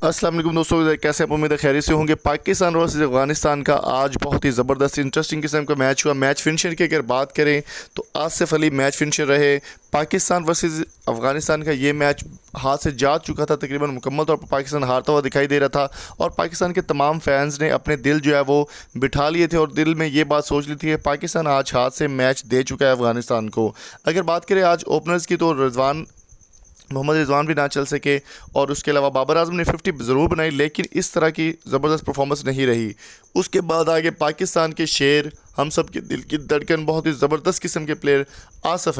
अस्सलाम वालेकुम दोस्तों, कैसे आप? उम्मीद है खैरियत से होंगे। पाकिस्तान वर्सेस अफगानिस्तान का आज बहुत ही ज़बरदस्त इंटरेस्टिंग किस्म का मैच हुआ। मैच फिनिशर की अगर बात करें तो आसिफ अली मैच फिनिशर रहे। पाकिस्तान वर्सेस अफगानिस्तान का ये मैच हाथ से जा चुका था, तकरीबन मुकम्मल तौर पर पाकिस्तान हारता हुआ दिखाई दे रहा था और पाकिस्तान के तमाम फैंस ने अपने दिल जो है वो बिठा लिए थे और दिल में ये बात सोच ली थी कि पाकिस्तान आज हाथ से मैच दे चुका है अफगानिस्तान को। अगर बात करें आज ओपनर्स की तो मोहम्मद रिजवान भी ना चल सके और उसके अलावा बाबर आजम ने 50 ज़रूर बनाई, लेकिन इस तरह की ज़बरदस्त परफॉर्मेंस नहीं रही। उसके बाद आगे पाकिस्तान के शेर, हम सब के दिल की धड़कन, बहुत ही ज़बरदस्त किस्म के प्लेयर आसिफ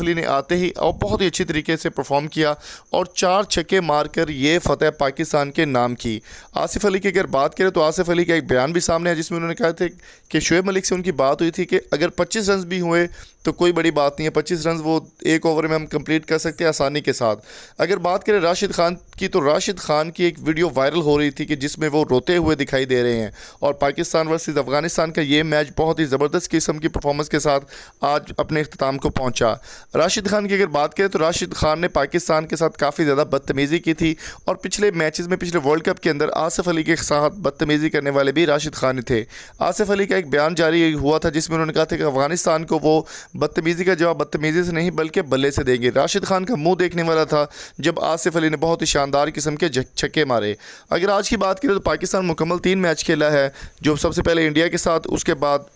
अली ने आते ही और बहुत ही अच्छी तरीके से परफॉर्म किया और 4 छक्के मारकर ये फ़तह पाकिस्तान के नाम की। आसिफ अली की अगर बात करें तो आसिफ अली का एक बयान भी सामने है जिसमें उन्होंने कहा था कि शुएब मलिक से उनकी बात हुई थी कि अगर 25 रन भी हुए तो कोई बड़ी बात नहीं है, 25 रन वो एक ओवर में हम कंप्लीट कर सकते हैं आसानी के साथ। अगर बात करें राशिद खान की तो राशिद खान की एक वीडियो वायरल हो रही थी कि जिसमें वो रोते हुए दिखाई दे रहे हैं और पाकिस्तान वर्सेस अफगानिस्तान का ये मैच बहुत ही ज़बरदस्त किस्म की परफॉर्मेंस के साथ आज अपने इख्तिताम को पहुंचा। राशिद खान की अगर बात करें तो राशिद खान ने पाकिस्तान के साथ काफ़ी ज़्यादा बदतमीज़ी की थी और पिछले मैचेस में, पिछले वर्ल्ड कप के अंदर आसिफ अली के साथ बदतमीज़ी करने वाले भी राशिद खान ही थे। आसिफ अली का एक बयान जारी हुआ था जिसमें उन्होंने कहा था कि अफगानिस्तान को वो बदतमीज़ी का जवाब बदतमीज़ी से नहीं बल्कि बल्ले से देंगे। राशिद खान का मुंह देखने वाला था जब आसिफ अली ने बहुत ही शानदार किस्म के छक्के मारे। अगर आज की बात करें तो पाकिस्तान मुकम्मल 3 मैच खेला है, जो सबसे पहले इंडिया के साथ, उसके बाद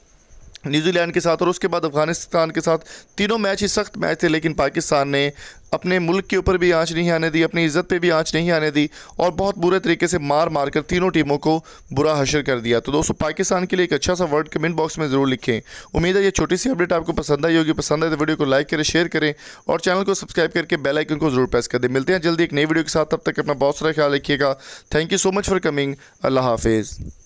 न्यूजीलैंड के साथ और उसके बाद अफगानिस्तान के साथ। तीनों मैच ही सख्त मैच थे, लेकिन पाकिस्तान ने अपने मुल्क के ऊपर भी आंच नहीं आने दी, अपनी इज़्ज़त पे भी आंच नहीं आने दी और बहुत बुरे तरीके से मार कर तीनों टीमों को बुरा हशर कर दिया। तो दोस्तों, पाकिस्तान के लिए एक अच्छा सा वर्ड कमेंट बॉक्स में ज़रूर लिखें। उम्मीद है ये छोटी सी अपडेट आपको पसंद आई होगी। पसंद आए तो वीडियो को लाइक करें, शेयर करें और चैनल को सब्सक्राइब करके बेल आइकन को ज़रूर प्रेस कर दें। मिलते हैं जल्दी एक नई वीडियो के साथ, तब तक अपना बहुत सारा ख्याल रखिएगा। Thank you so much for coming. अल्लाह हाफिज़।